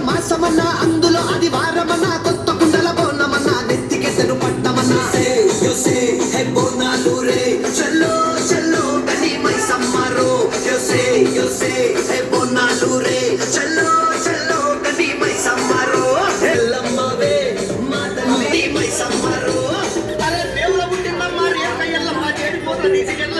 మాసమన్నా అందులో అది వారమన్నా కొత్త కుండల బోనమన్నా నెత్తికెసరు పట్టమన్నా హే బోనాలు రే చల్లో చల్లో కని మై సమ్మరో యోసే హే బోనాలు రే చల్లో చల్లో కని మై సమ్మరో ఎల్లమ్మవే మాతల్లి మై సమ్మరో అరే దేవుల పుట్టినమ్మ రేఖ ఎల్లమ్మ చేడిపోతది సిగెల్ల